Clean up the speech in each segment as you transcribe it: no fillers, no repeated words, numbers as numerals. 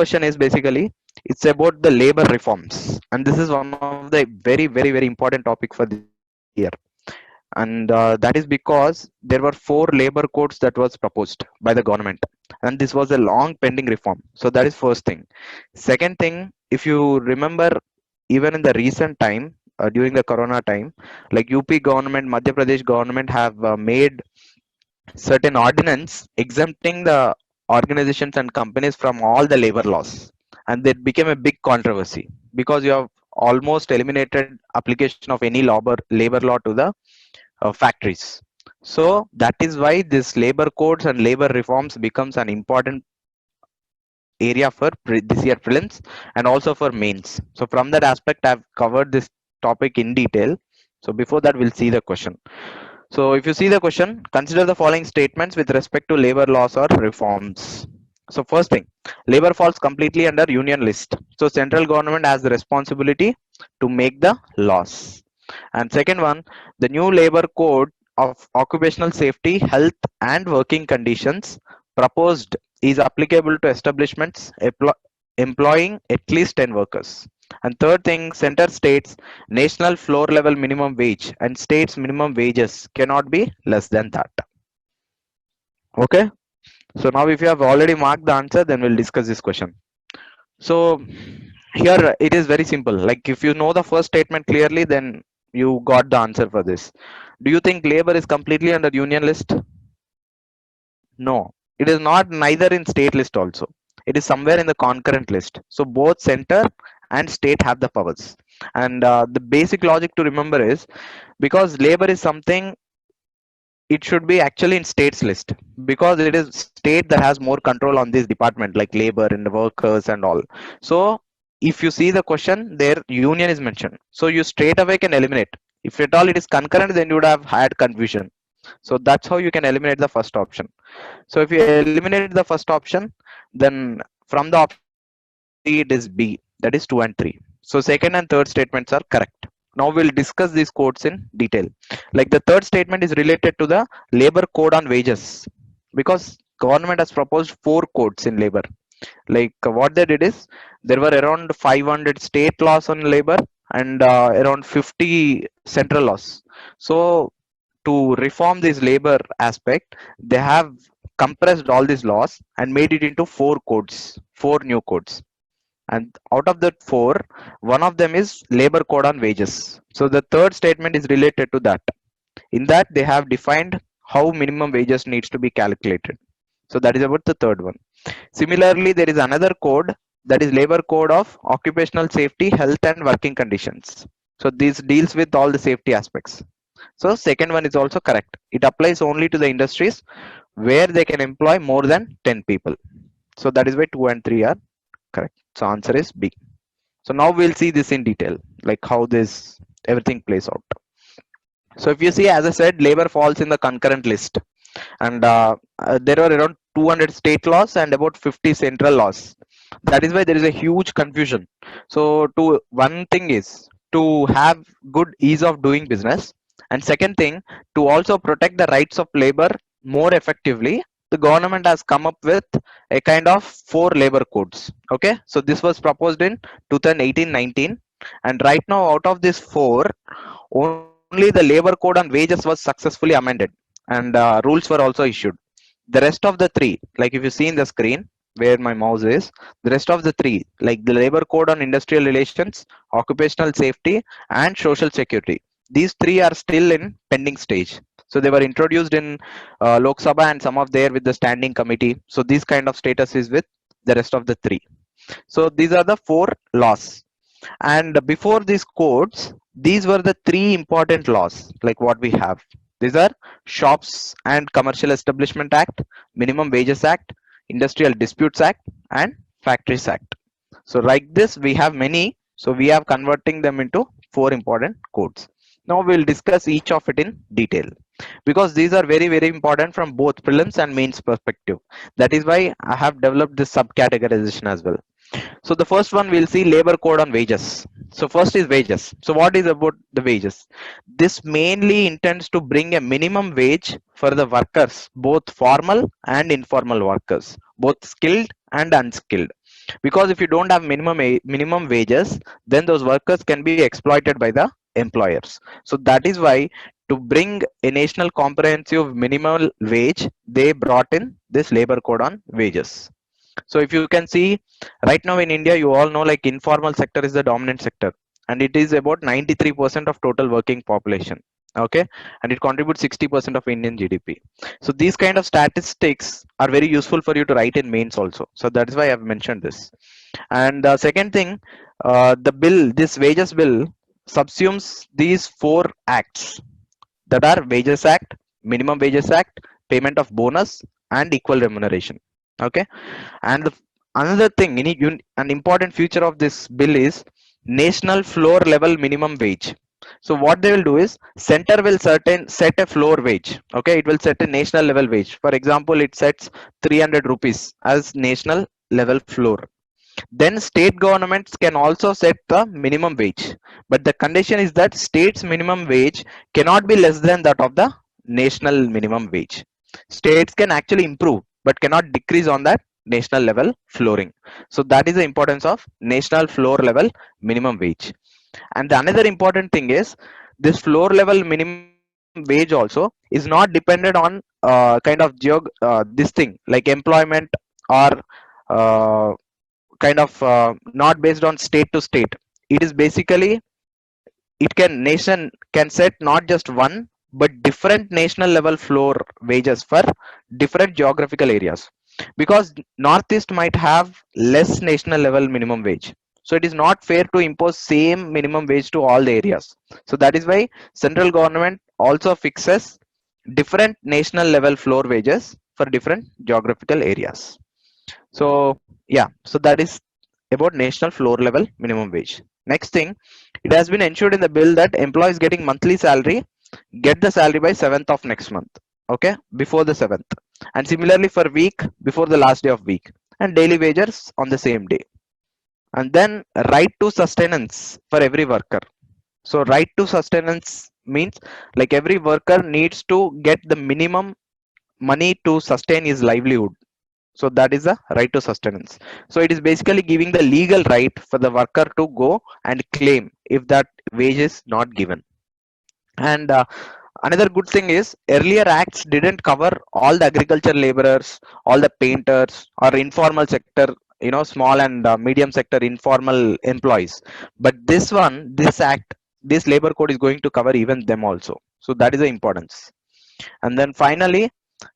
question is basically it's about the labor reforms, and this is one of the very important topic for this year. And that is because there were 4 labor codes that was proposed by the government, and this was a long pending reform. So that is first thing. Second thing, if you remember, even in the recent time, during the corona time, like UP government, Madhya Pradesh government have made certain ordinance exempting the organizations and companies from all the labor laws, and that became a big controversy because you have almost eliminated application of any labor law to the factories. So that is why this labor codes and labor reforms becomes an important area for this year prelims and also for mains. So from that aspect, I've covered this topic in detail. So before that, we'll see the question. So if you see the question, consider the following statements with respect to labor laws or reforms. So first thing, labor falls completely under union list, so central government has the responsibility to make the laws. And second one, the new labor code of occupational safety, health and working conditions proposed is applicable to establishments employing at least 10 workers. And third thing, center states national floor level minimum wage and states minimum wages cannot be less than that. Okay. So now if you have already marked the answer, then we'll discuss this question. So here it is very simple. Like if you know the first statement clearly, then you got the answer for this. Do you think labor is completely under union list? No, it is not, neither in state list also. It is somewhere in the concurrent list. So both center and state have the powers. And the basic logic to remember is because labor is something, it should be actually in states list because it is state that has more control on this department like labor and the workers and all. So if you see the question, their union is mentioned. So you straight away can eliminate. If at all it is concurrent, then you would have had confusion. So that's how you can eliminate the first option. So if you eliminate the first option, then from the option C, it is B, that is 2 and 3. So second and third statements are correct. Now we'll discuss these codes in detail. Like the third statement is related to the labor code on wages because government has proposed 4 codes in labor. Like what they did is there were around 500 state laws on labor and around 50 central laws. So to reform this labor aspect, they have compressed all these laws and made it into 4 codes, 4 new codes. And out of that 4, one of them is labor code on wages. So the third statement is related to that. In that, they have defined how minimum wages needs to be calculated. So that is about the third one. Similarly, there is another code, that is labor code of occupational safety, health and working conditions. So this deals with all the safety aspects. So second one is also correct. It applies only to the industries where they can employ more than 10 people. So that is why 2 and 3 are correct. So answer is B. So now we'll see this in detail, like how this everything plays out. So if you see, as I said, labor falls in the concurrent list, and there are around 200 state laws and about 50 central laws. That is why there is a huge confusion. So to one thing is to have good ease of doing business, and second thing, to also protect the rights of labor more effectively, the government has come up with a kind of 4 labor codes. Okay, so this was proposed in 2018-19, and right now out of this 4, only the labor code on wages was successfully amended, and rules were also issued. The rest of the 3, like if you see in the screen where my mouse is, the rest of the 3, like the labor code on industrial relations, occupational safety and social security, these 3 are still in pending stage. So they were introduced in Lok Sabha and some of there with the standing committee. So this kind of status is with the rest of the 3. So these are the 4 laws. And before these codes, these were the 3 important laws like what we have. These are Shops and Commercial Establishment Act, Minimum Wages Act, Industrial Disputes Act and Factories Act. So like this we have many, so we are converting them into 4 important codes. Now we'll discuss each of it in detail because these are very important from both prelims and mains perspective. That is why I have developed this subcategorization as well. So the first one we'll see labor code on wages. So first is wages. So what is about the wages? This mainly intends to bring a minimum wage for the workers, both formal and informal workers, both skilled and unskilled. because if you don't have minimum wages, then those workers can be exploited by the employers. So that is why, to bring a national comprehensive minimal wage, they brought in this labor code on wages. So if you can see, right now in India, you all know, like, informal sector is the dominant sector, and it is about 93% of total working population. Okay, and it contributes 60% of Indian GDP. So these kind of statistics are very useful for you to write in mains also. So that is why I've mentioned this. And the second thing, this wages bill subsumes these four acts, that are Wages Act, Minimum Wages Act, Payment of Bonus, and Equal Remuneration. Okay, and another thing, an important feature of this bill is national floor level minimum wage. So what they will do is, center will set a floor wage. Okay, it will set a national level wage. For example, it sets 300 rupees as national level floor. Then state governments can also set the minimum wage, but the condition is that state's minimum wage cannot be less than that of the national minimum wage. States can actually improve, but cannot decrease on that national level flooring. So that is the importance of national floor level minimum wage. And the another important thing is, this floor level minimum wage also is not dependent on this thing like employment, or uh, not based on state to state. It is basically, it can nation can set not just one but different national level floor wages for different geographical areas, because northeast might have less national level minimum wage. So it is not fair to impose same minimum wage to all the areas. So that is why central government also fixes different national level floor wages for different geographical areas. So yeah, so that is about national floor level minimum wage. Next thing, it has been ensured in the bill that employees getting monthly salary get the salary by 7th of next month. Okay, before the 7th, and similarly for week, before the last day of week, and daily wages on the same day. And then right to sustenance for every worker. So right to sustenance means, like, every worker needs to get the minimum money to sustain his livelihood. So that is the right to sustenance. So it is basically giving the legal right for the worker to go and claim if that wage is not given. And another good thing is, earlier acts didn't cover all the agriculture laborers, all the painters, or informal sector, small and medium sector informal employees. But this act, this labor code is going to cover even them also. So that is the importance. And then finally,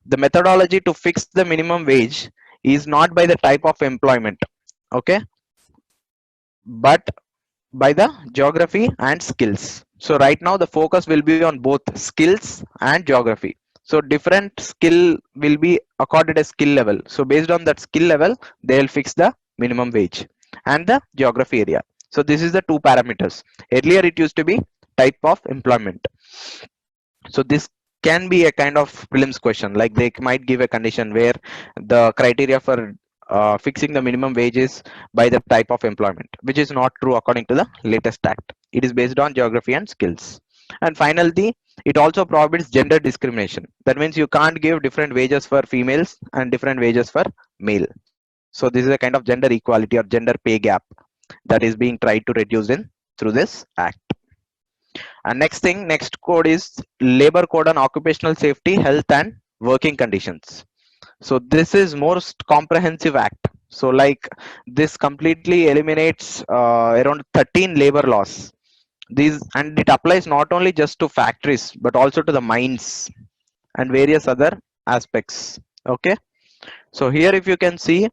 the methodology to fix the minimum wage is not by the type of employment. Okay, but by the geography and skills. So right now the focus will be on both skills and geography. So different skill will be accorded a skill level. So based on that skill level, they will fix the minimum wage and the geography area. So this is the two parameters. Earlier it used to be type of employment. So this can be a kind of prelims question, like they might give a condition where the criteria for fixing the minimum wages by the type of employment, which is not true according to the latest act. It is based on geography and skills. And finally, it also prohibits gender discrimination. That means you can't give different wages for females and different wages for male. So this is a kind of gender equality or gender pay gap that is being tried to reduce in through this act. And next thing, next code is Labor Code on Occupational Safety, Health and Working Conditions. So this is most comprehensive act. So like, this completely eliminates around 13 labor laws. These, and it applies not only just to factories but also to the mines and various other aspects. Okay. So here if you can see,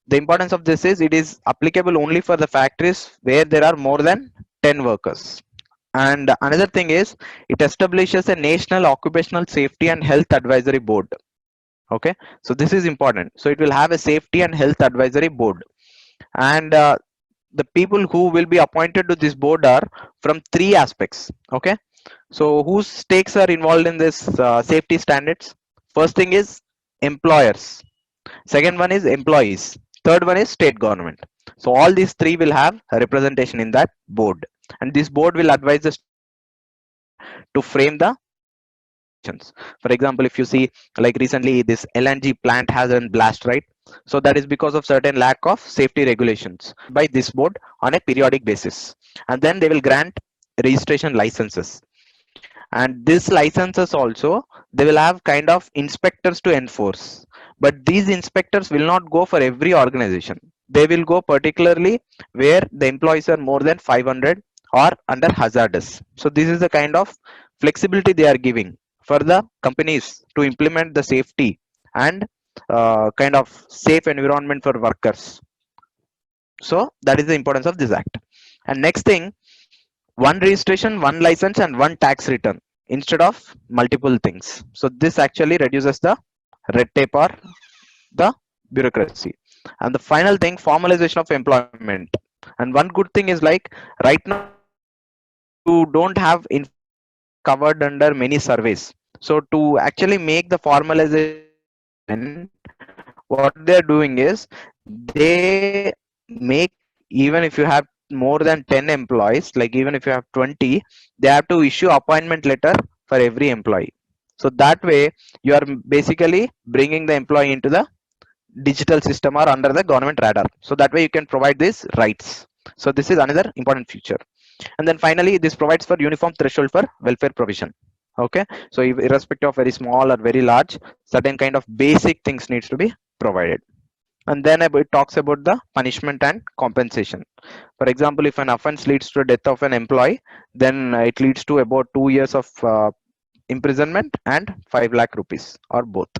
the importance of this is, it is applicable only for the factories where there are more than 10 workers. And another thing is, it establishes a national occupational safety and health advisory board. Okay, so this is important. So it will have a safety and health advisory board. And the people who will be appointed to this board are from three aspects. Okay, so whose stakes are involved in this safety standards? First thing is employers, second one is employees, third one is state government. So all these three will have a representation in that board, and this board will advise the state government to frame the safety regulations. For example, if you see, like recently this LNG plant has a blast, right? So that is because of certain lack of safety regulations by this board on a periodic basis. And then they will grant registration licenses. And these licenses also, they will have kind of inspectors to enforce. But these inspectors will not go for every organization. They will go particularly where the employees are more than 500 or under hazardous. So this is the kind of flexibility they are giving for the companies to implement the safety and kind of safe environment for workers. So that is the importance of this act. And next thing, one registration, one license, and one tax return instead of multiple things. So this actually reduces the red tape or the bureaucracy. And the final thing, formalization of employment. And one good thing is like right now you don't have covered under many surveys. So to actually make the formalization, what they're doing is they make, even if you have more than 10 employees, like even if you have 20, they have to issue appointment letter for every employee. So that way you are basically bringing the employee into the digital system or under the government radar. So that way you can provide these rights. So this is another important feature. And then finally, this provides for uniform threshold for welfare provision. Okay, so irrespective of very small or very large, certain kind of basic things needs to be provided. And then it talks about the punishment and compensation. For example, if an offense leads to the death of an employee, then it leads to about 2 years of imprisonment and 5 lakh rupees or both.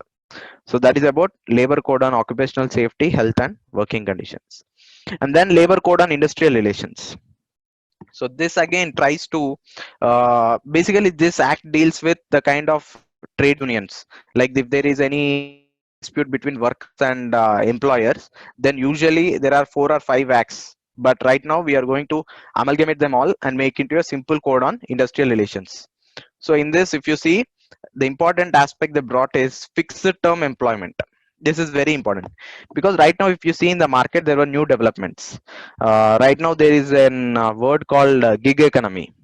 So that is about labor code on occupational safety, health and working conditions. And then labor code on industrial relations. So this again tries to basically this act deals with the kind of trade unions. Like if there is any dispute between workers and employers, then usually there are 4 or 5 acts. But right now we are going to amalgamate them all and make into a simple code on industrial relations. So in this, if you see, the important aspect they brought is fixed term employment. This is very important because right now, if you see in the market, there were new developments. Right now, there is an word called gig economy.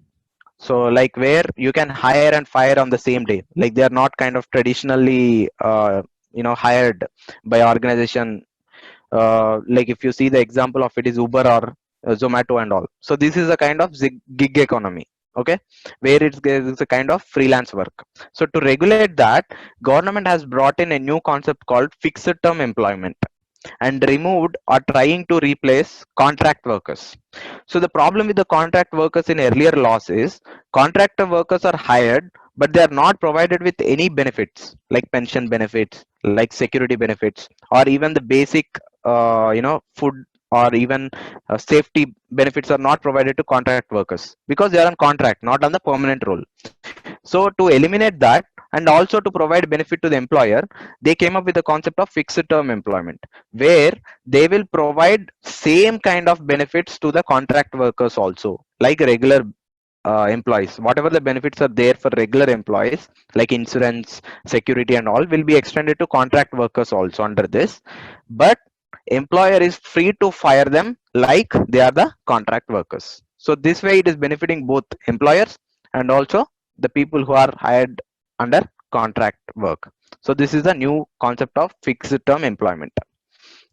So, like where you can hire and fire on the same day. Like they are not kind of traditionally, hired by organization. Like if you see the example of it is Uber or Zomato and all. So this is a kind of gig economy. Okay, where it's a kind of freelance work. So to regulate that, government has brought in a new concept called fixed term employment and removed or trying to replace contract workers. So the problem with the contract workers in earlier laws is contractor workers are hired, but they are not provided with any benefits like pension benefits, like security benefits, or even the basic, food or even safety benefits are not provided to contract workers because they are on contract, not on the permanent role. So to eliminate that and also to provide benefit to the employer, they came up with the concept of fixed term employment, where they will provide same kind of benefits to the contract workers also, like regular employees. Whatever the benefits are there for regular employees, like insurance, security, and all, will be extended to contract workers also under this. But employer is free to fire them like they are the contract workers. So this way, it is benefiting both employers and also the people who are hired under contract work. So this is the new concept of fixed term employment.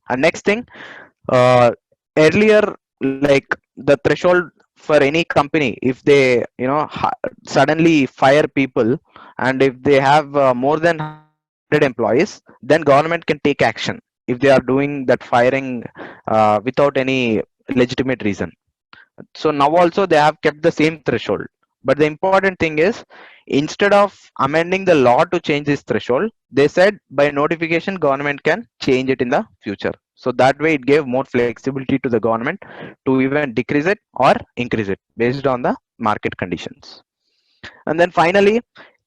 And next thing, uh, earlier, like the threshold for any company, if they suddenly fire people, and if they have more than 100 employees, then government can take action if they are doing that firing without any legitimate reason. So now also they have kept the same threshold. But the important thing is, instead of amending the law to change this threshold, they said by notification government can change it in the future. So that way it gave more flexibility to the government to even decrease it or increase it based on the market conditions. And then finally,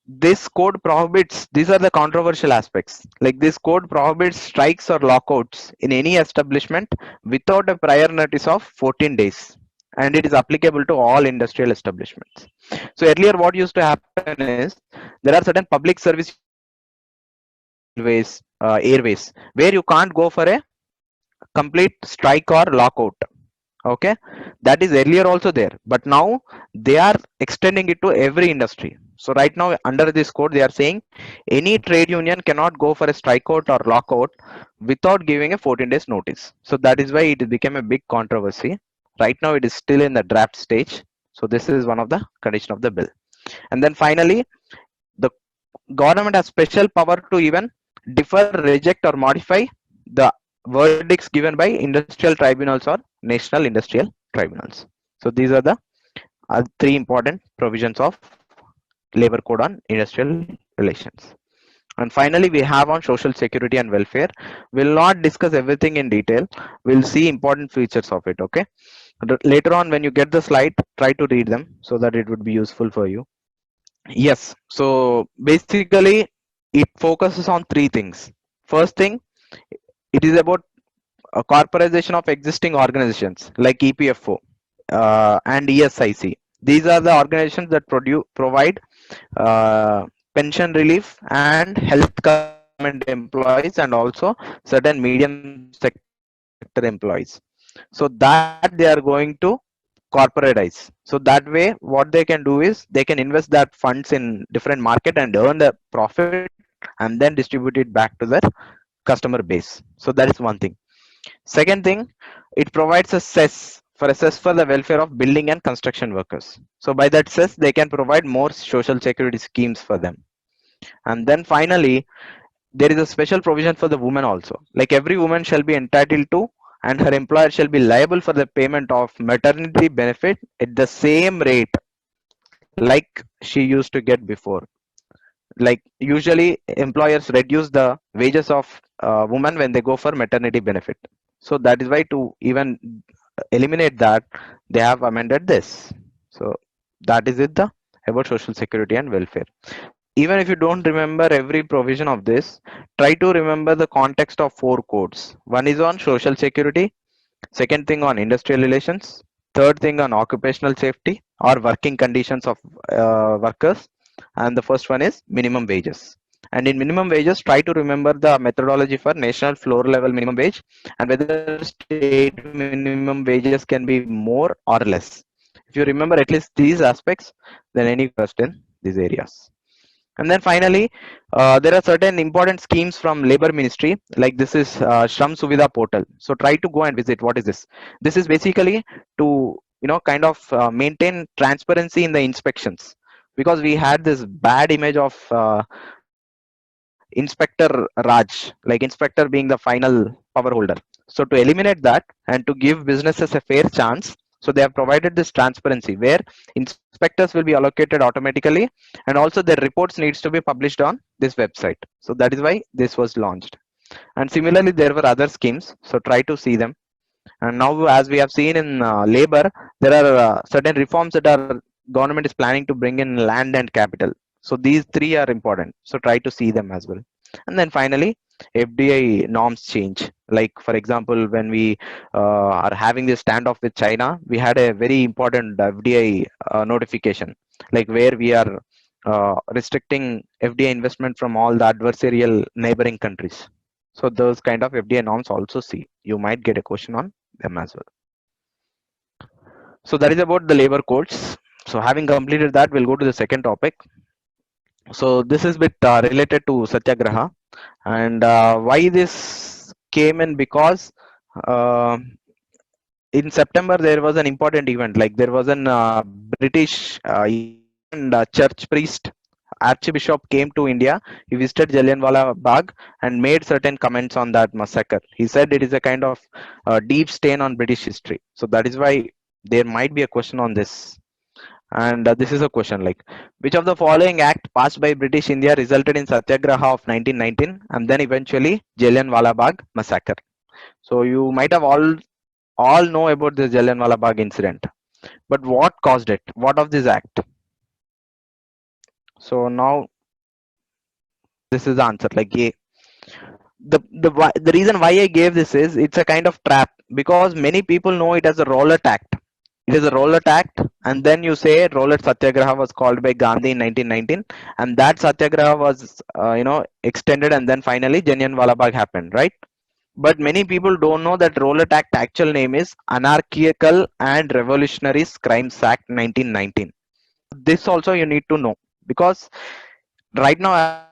this code prohibits, these are the controversial aspects, like this code prohibits strikes or lockouts in any establishment without a prior notice of 14 days, and it is applicable to all industrial establishments. So earlier what used to happen is, there are certain public service ways, airways, where you can't go for a complete strike or lockout. Okay, that is earlier also there, but now they are extending it to every industry. So right now under this code they are saying any trade union cannot go for a strikeout or lockout without giving a 14 days notice. So that is why it became a big controversy. Right now it is still in the draft stage. So this is one of the condition of the bill. And then finally, the government has special power to even defer, reject, or modify the verdicts given by industrial tribunals or national industrial tribunals. So these are the three important provisions of labor code on industrial relations. And finally, we have on social security and welfare. We'll not discuss everything in detail. We'll see important features of it. Okay. Later on, when you get the slide, try to read them so that it would be useful for you. Yes. So basically, it focuses on three things. First thing, it is about a corporatization of existing organizations like EPFO and ESIC. These are the organizations that provide pension relief and health coverage to government employees and also certain medium sector employees. So that they are going to corporatize. So that way, what they can do is they can invest that funds in different market and earn the profit and then distribute it back to their customer base. So that is one thing. Second thing, it provides a cess for the welfare of building and construction workers. So by that cess, they can provide more social security schemes for them. And then finally, there is a special provision for the woman also. Like every woman shall be entitled to and her employer shall be liable for the payment of maternity benefit at the same rate like she used to get before. Like usually employers reduce the wages of women when they go for maternity benefit. So that is why to even eliminate that, they have amended this. So that is it the about social security and welfare. Even if you don't remember every provision of this, try to remember the context of four codes. One is on social security, second thing on industrial relations, third thing on occupational safety or working conditions of workers, and the first one is minimum wages. And in minimum wages, try to remember the methodology for national floor level minimum wage and whether state minimum wages can be more or less. If you remember at least these aspects, then any question in these areas. And then finally, there are certain important schemes from labor ministry, like this is Shram Suvidha portal. So try to go and visit. What is this? This is basically to kind of maintain transparency in the inspections, because we had this bad image of inspector Raj, like inspector being the final power holder. So to eliminate that and to give businesses a fair chance, so they have provided this transparency where inspectors will be allocated automatically, and also their reports needs to be published on this website. So that is why this was launched. And similarly, there were other schemes. So try to see them. And now, as we have seen in labor, there are certain reforms that our government is planning to bring in land and capital. So these three are important. So try to see them as well. And then finally, FDI norms change. Like for example, when we are having this standoff with China, we had a very important FDI notification, like where we are restricting FDI investment from all the adversarial neighboring countries. So those kind of FDI norms also see. You might get a question on them as well. So that is about the labor codes. So having completed that, we'll go to the second topic. So this is bit related to Satyagraha, and why this came in, because uh, in September there was an important event. Like there was an British and church priest Archbishop came to India. He visited Jallianwala Bagh and made certain comments on that massacre. He said it is a kind of deep stain on British history. So that is why there might be a question on this. And this is a question like, which of the following act passed by British India resulted in Satyagraha of 1919 and then eventually Jallianwala Bagh massacre? So you might have all know about this Jallianwala Bagh incident, but what caused it? What of this act? So now this is the answer. Like A. The reason why I gave this is it's a kind of trap, because many people know it as a Rowlatt Act. It is a Rowlatt Act, and then you say Rowlatt Satyagraha was called by Gandhi in 1919, and that Satyagraha was extended, and then finally Jallianwala Bagh happened, right? But many people don't know that Rowlatt Act actual name is Anarchical and Revolutionary Crimes Act 1919. This also you need to know, because right now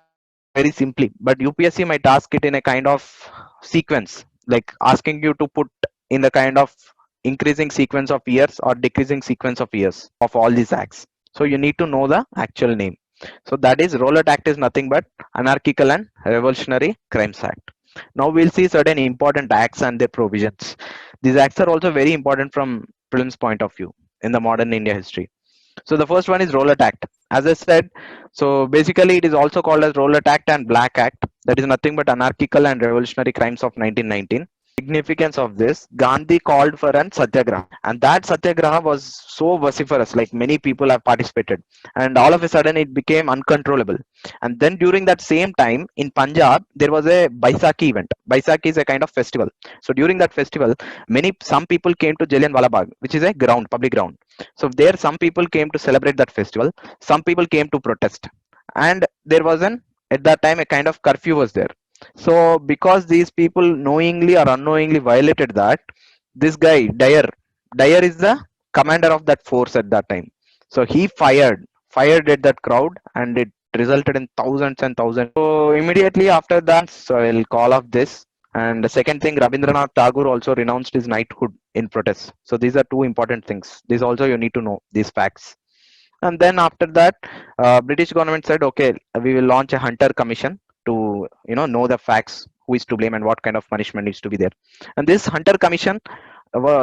very simply, but UPSC might ask it in a kind of sequence, like asking you to put in the kind of increasing sequence of years or decreasing sequence of years of all these acts. So you need to know the actual name. So that is Rowlatt Act is nothing but Anarchical and Revolutionary Crimes Act. Now we'll see certain important acts and their provisions. These acts are also very important from prelims point of view in the modern India history. So the first one is Rowlatt Act. As I said, so basically it is also called as Rowlatt Act and Black Act. That is nothing but Anarchical and Revolutionary Crimes of 1919. Significance of this, Gandhi called for an satyagraha, and that satyagraha was so vociferous, like many people have participated, and all of a sudden it became uncontrollable. And then during that same time in Punjab, there was a Baisakhi event. Baisakhi is a kind of festival. So during that festival, some people came to Jallianwala Bagh, which is a ground, public ground. So there, some people came to celebrate that festival. Some people came to protest, and there was an at that time a kind of curfew was there. So because these people knowingly or unknowingly violated that, this guy Dyer is the commander of that force at that time. So he fired at that crowd, and it resulted in thousands and thousands. So immediately after that, so I'll call off this. And the second thing, Rabindranath Tagore also renounced his knighthood in protest. So these are two important things. These also you need to know these facts. And then after that, British government said, okay, we will launch a Hunter Commission to know the facts, who is to blame and what kind of punishment needs to be there. And this Hunter Commission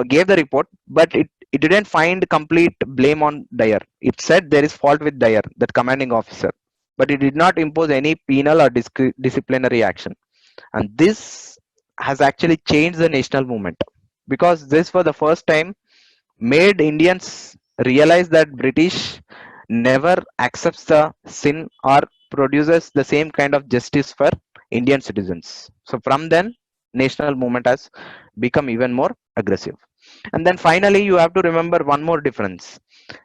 gave the report, but it didn't find complete blame on Dyer. It said there is fault with Dyer, that commanding officer, but it did not impose any penal or disciplinary action. And this has actually changed the national movement, because this for the first time made Indians realize that British never accepts the sin or produces the same kind of justice for Indian citizens. So from then, national movement has become even more aggressive. And then finally, you have to remember one more difference.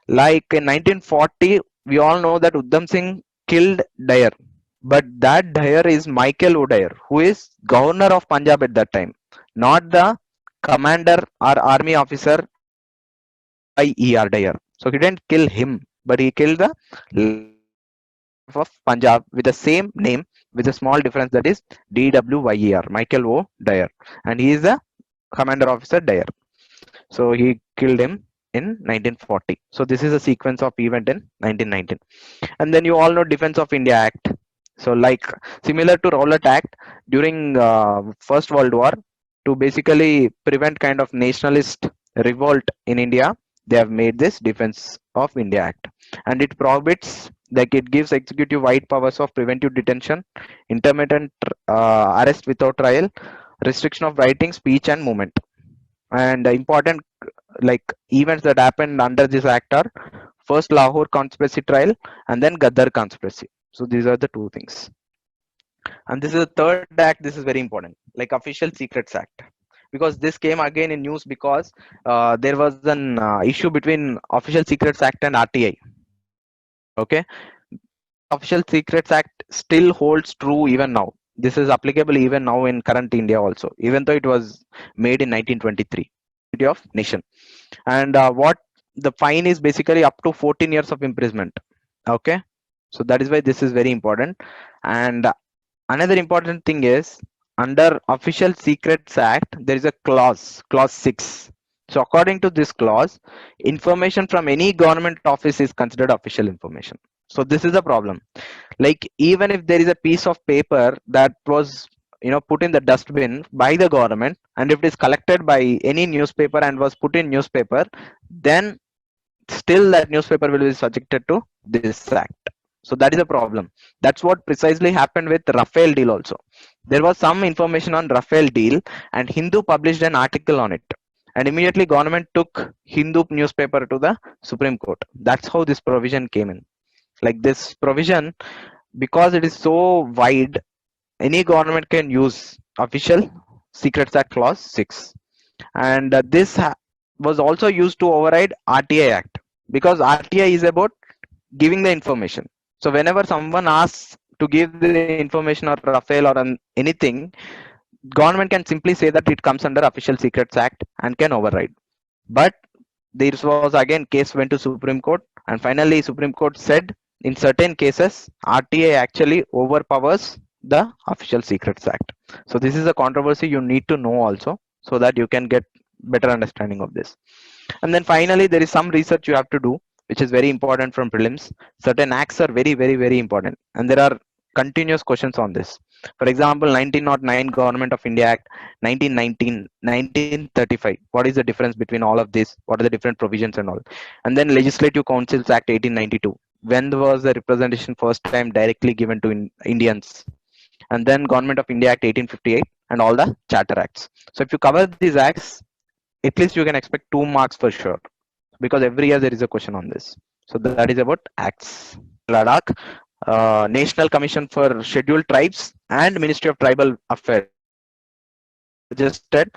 Like in 1940, we all know that Udham Singh killed Dyer, but that Dyer is Michael O'Dyer, who is governor of Punjab at that time, not the commander or army officer Dyer. So he didn't kill him, but he killed the of Punjab with the same name, with a small difference, that is Dyer, Michael O. Dyer, and he is the commander officer Dyer. So he killed him in 1940. So this is a sequence of event in 1919. And then you all know Defense of India Act. So like similar to Rowlatt Act, during First World War, to basically prevent kind of nationalist revolt in India, they have made this Defense of India Act, and it prohibits, like it gives executive wide powers of preventive detention, intermittent arrest without trial, restriction of writing, speech and movement. And important like events that happened under this act are first Lahore conspiracy trial and then Gaddar conspiracy. So these are the two things. And this is the third act. This is very important, like Official Secrets Act, because this came again in news because there was an issue between Official Secrets Act and RTI. Okay, Official Secrets Act still holds true even now. This is applicable even now in current India also, even though it was made in 1923 of nation. And what the fine is basically up to 14 years of imprisonment. Okay, so that is why this is very important. And another important thing is, under Official Secrets Act there is a clause 6. So according to this clause, information from any government office is considered official information. So this is a problem. Like even if there is a piece of paper that was put in the dustbin by the government, and if it is collected by any newspaper and was put in newspaper, then still that newspaper will be subjected to this act. So that is a problem. That's what precisely happened with Rafael deal also. There was some information on Rafael deal, and Hindu published an article on it, and immediately government took Hindu newspaper to the Supreme Court. That's how this provision came in. Like this provision, because it is so wide, any government can use Official Secrets Act clause 6. And this was also used to override RTI Act, because RTI is about giving the information. So whenever someone asks to give the information or Rafael or anything, government can simply say that it comes under Official Secrets Act and can override. But this was again case went to Supreme Court, and finally Supreme Court said in certain cases RTI actually overpowers the Official Secrets Act. So this is a controversy you need to know also, so that you can get better understanding of this. And then finally, there is some research you have to do, which is very important from prelims. Certain acts are very, very, very important, and there are continuous questions on this. For example, 1909 Government of India Act, 1919, 1935. What is the difference between all of this? What are the different provisions and all? And then Legislative Councils Act 1892. When was the representation first time directly given to Indians? And then Government of India Act 1858 and all the Charter Acts. So if you cover these acts, at least you can expect 2 marks for sure, because every year there is a question on this. So that is about acts. Ladakh, National Commission for Scheduled Tribes and Ministry of Tribal Affairs suggested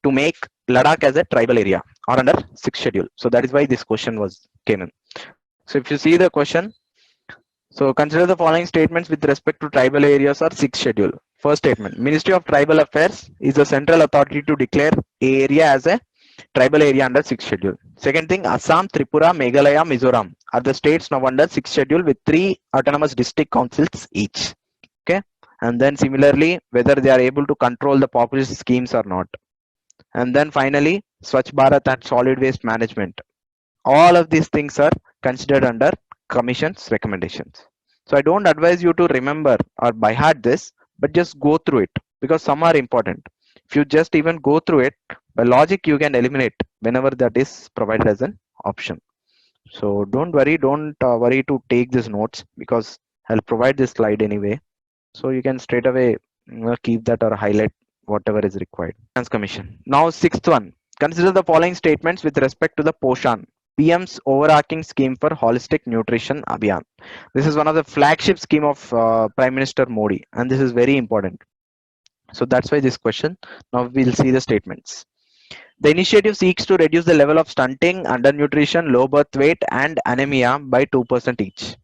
to make Ladakh as a tribal area or under 6th schedule. So that is why this question was came in. So if you see the question, so consider the following statements with respect to tribal areas or 6th schedule. First statement: Ministry of Tribal Affairs is the central authority to declare a area as a tribal area under 6th schedule. Second thing, Assam, Tripura, Meghalaya, Mizoram are the states now under 6th schedule with 3 autonomous district councils each. Okay. And then similarly, whether they are able to control the population schemes or not. And then finally, Swachh Bharat and solid waste management. All of these things are considered under Commission's recommendations. So I don't advise you to remember or by heart this, but just go through it, because some are important. If you just even go through it, by logic you can eliminate whenever that is provided as an option. So don't worry to take these notes, because I'll provide this slide anyway. So you can straight away keep that or highlight whatever is required. Finance Commission. Now sixth one. Consider the following statements with respect to the Poshan, PM's overarching scheme for holistic nutrition Abhiyan. This is one of the flagship scheme of Prime Minister Modi, and this is very important. So that's why this question. Now we'll see the statements. The initiative seeks to reduce the level of stunting, undernutrition, low birth weight, and anemia by 2% each.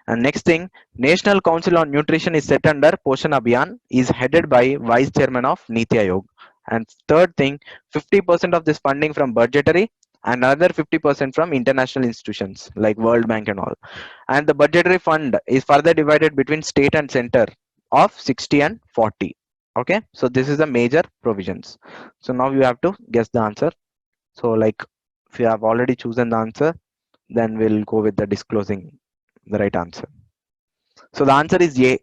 And next thing, National Council on Nutrition is set under Poshan Abhiyan, is headed by Vice Chairman of Niti Aayog. And third thing, 50% of this funding from budgetary and another 50% from international institutions like World Bank and all. And the budgetary fund is further divided between state and center of 60 and 40. Okay, so this is the major provisions. So now you have to guess the answer. So like if you have already chosen the answer, then we'll go with the disclosing the right answer. So the answer is A.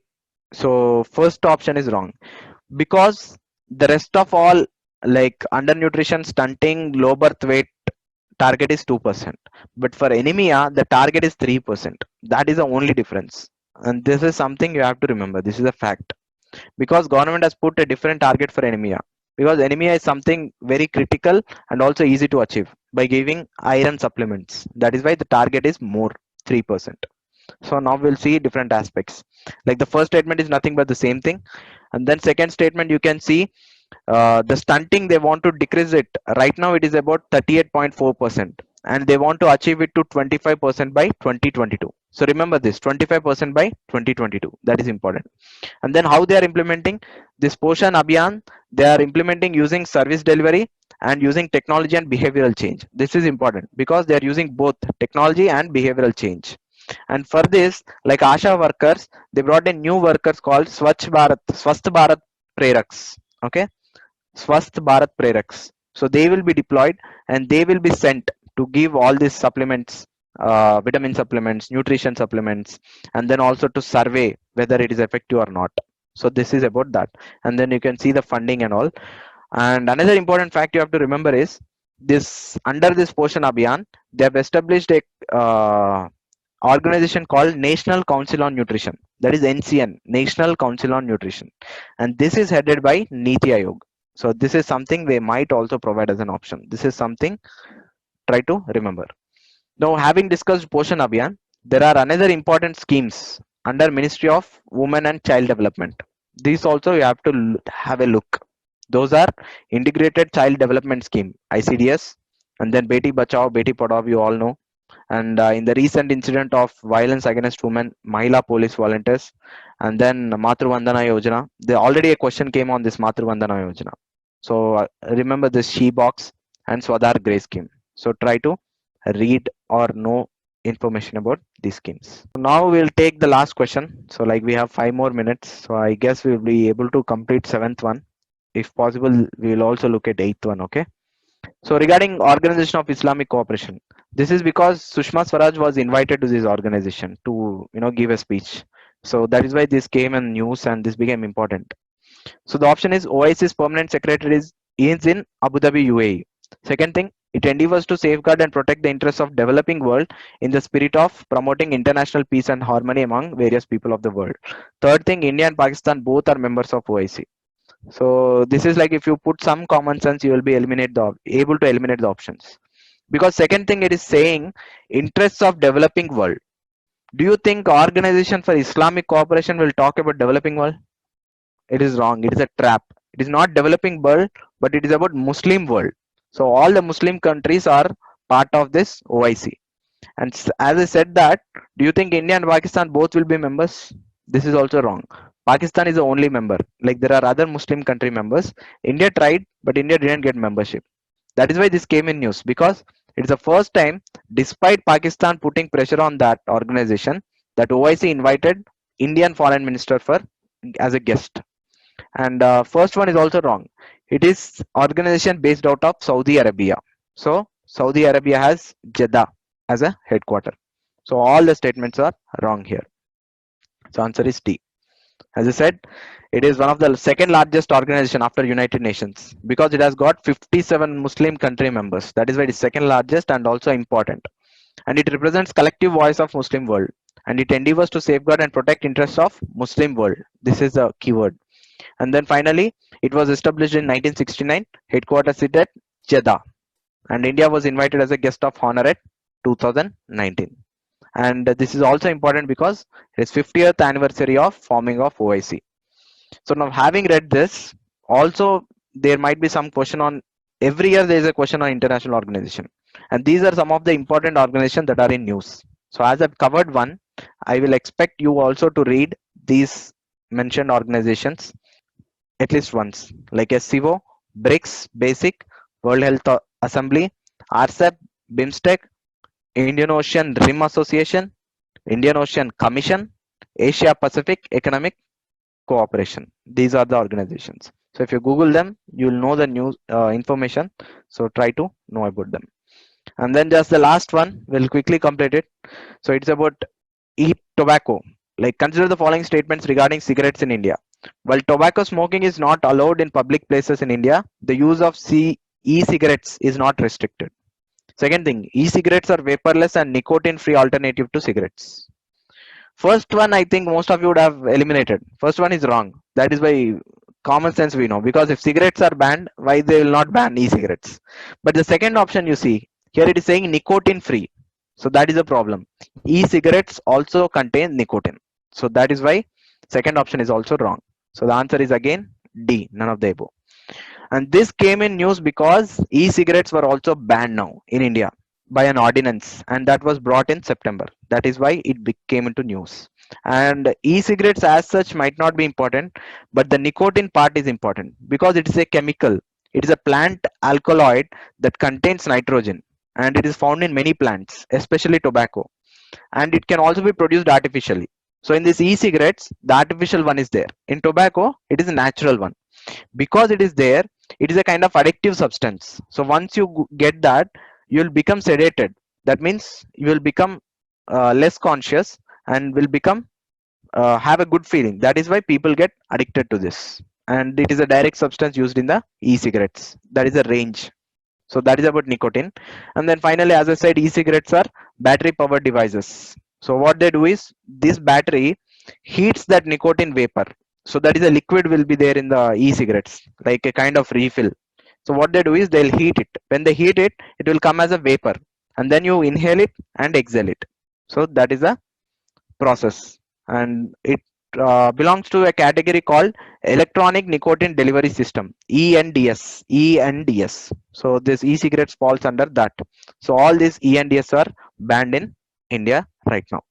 So first option is wrong, because the rest of all, like undernutrition, stunting, low birth weight, target is 2%, but for anemia the target is 3%. That is the only difference, and this is something you have to remember. This is a fact, because government has put a different target for anemia, because anemia is something very critical and also easy to achieve by giving iron supplements. That is why the target is more, 3%. So now we'll see different aspects. Like the first statement is nothing but the same thing, and then second statement you can see the stunting they want to decrease it. Right now it is about 38.4%, and they want to achieve it to 25% by 2022. So remember this, 25% by 2022. That is important. And then how they are implementing this Poshan Abhiyan, they are implementing using service delivery and using technology and behavioral change. This is important because they are using both technology and behavioral change. And for this, like Asha workers, they brought in new workers called Swasth Bharat Preraks. Okay, Swasth Bharat Preraks. So they will be deployed and they will be sent to give all these supplements, vitamin supplements, nutrition supplements, and then also to survey whether it is effective or not. So this is about that. And then you can see the funding and all. And another important fact you have to remember is this: under this Poshan Abhiyan, they have established a organization called National Council on Nutrition. That is NCN, National Council on Nutrition, and this is headed by Niti Aayog. So this is something they might also provide as an option. This is something try to remember. Now, having discussed Poshan Abhiyan, there are another important schemes under Ministry of Women and Child Development. These also you have to have a look. Those are Integrated Child Development Scheme, ICDS, and then Beti Bachao, Beti Padhao, you all know. And in the recent incident of violence against women, Mahila police volunteers, and then Matru Vandana Yojana. There already a question came on this Matru Vandana Yojana. So remember this She Box and Swadhar Grey Scheme. So try to read or know information about these schemes. Now we'll take the last question. So like we have 5 more minutes. So I guess we'll be able to complete seventh one. If possible, we will also look at eighth one. Okay. So regarding Organization of Islamic Cooperation, this is because Sushma Swaraj was invited to this organization to give a speech. So that is why this came in news and this became important. So the option is OIC's permanent secretary is in Abu Dhabi, UAE. Second thing, it endeavors to safeguard and protect the interests of developing world in the spirit of promoting international peace and harmony among various people of the world. Third thing, India and Pakistan both are members of OIC. So this is like if you put some common sense, you will be able to eliminate the options. Because second thing, it is saying interests of developing world. Do you think Organization for Islamic Cooperation will talk about developing world? It is wrong. It is a trap. It is not developing world, but it is about Muslim world. So all the Muslim countries are part of this OIC. And as I said that, do you think India and Pakistan both will be members? This is also wrong. Pakistan is the only member. Like there are other Muslim country members. India tried, but India didn't get membership. That is why this came in news, because it's the first time, despite Pakistan putting pressure on that organization, that OIC invited Indian foreign minister for as a guest. And first one is also wrong. It is organization based out of Saudi Arabia. So Saudi Arabia has Jeddah as a headquarter. So all the statements are wrong here. So answer is D. As I said, it is one of the second largest organization after United Nations, because it has got 57 Muslim country members. That is why it is second largest and also important. And it represents collective voice of Muslim world. And it endeavors to safeguard and protect interests of Muslim world. This is the keyword. And then finally, it was established in 1969, headquarters sit at Jeddah. And India was invited as a guest of honor at 2019. And this is also important because it is 50th anniversary of forming of OIC. So now having read this, also there might be some question on, every year there is a question on international organization. And these are some of the important organizations that are in news. So as I've covered one, I will expect you also to read these mentioned organizations at least once, like SCO, BRICS, BASIC, World Health Assembly, RCEP, BIMSTEC, Indian Ocean Rim Association, Indian Ocean Commission, Asia Pacific Economic Cooperation. These are the organizations. So if you Google them, you will know the news information. So try to know about them. And then just the last one, we'll quickly complete it. So it's about e-tobacco. Like consider the following statements regarding cigarettes in India. While tobacco smoking is not allowed in public places in India, the use of e-cigarettes is not restricted. Second thing, e-cigarettes are vaporless and nicotine-free alternative to cigarettes. First one, I think most of you would have eliminated. First one is wrong. That is by common sense we know, because if cigarettes are banned, why they will not ban e-cigarettes? But the second option you see, here it is saying nicotine-free. So that is a problem. E-cigarettes also contain nicotine. So that is why second option is also wrong. So the answer is again D, none of the above. And this came in news because e-cigarettes were also banned now in India by an ordinance, and that was brought in September. That is why it came into news. And e-cigarettes as such might not be important, but the nicotine part is important because it is a chemical. It is a plant alkaloid that contains nitrogen, and it is found in many plants, especially tobacco. And it can also be produced artificially. So in this e-cigarettes, the artificial one is there. In tobacco, it is a natural one. Because it is there, it is a kind of addictive substance. So once you get that, you will become sedated. That means you will become less conscious and will become have a good feeling. That is why people get addicted to this. And it is a direct substance used in the e-cigarettes. That is a range. So that is about nicotine. And then finally, as I said, e-cigarettes are battery powered devices. So what they do is this battery heats that nicotine vapor. So that is a liquid will be there in the e-cigarettes, like a kind of refill. So what they do is they'll heat it. When they heat it, it will come as a vapor, and then you inhale it and exhale it. So that is a process, and it belongs to a category called electronic nicotine delivery system, ENDS. ENDS. So this e-cigarettes falls under that. So all these ENDS are banned in India right now.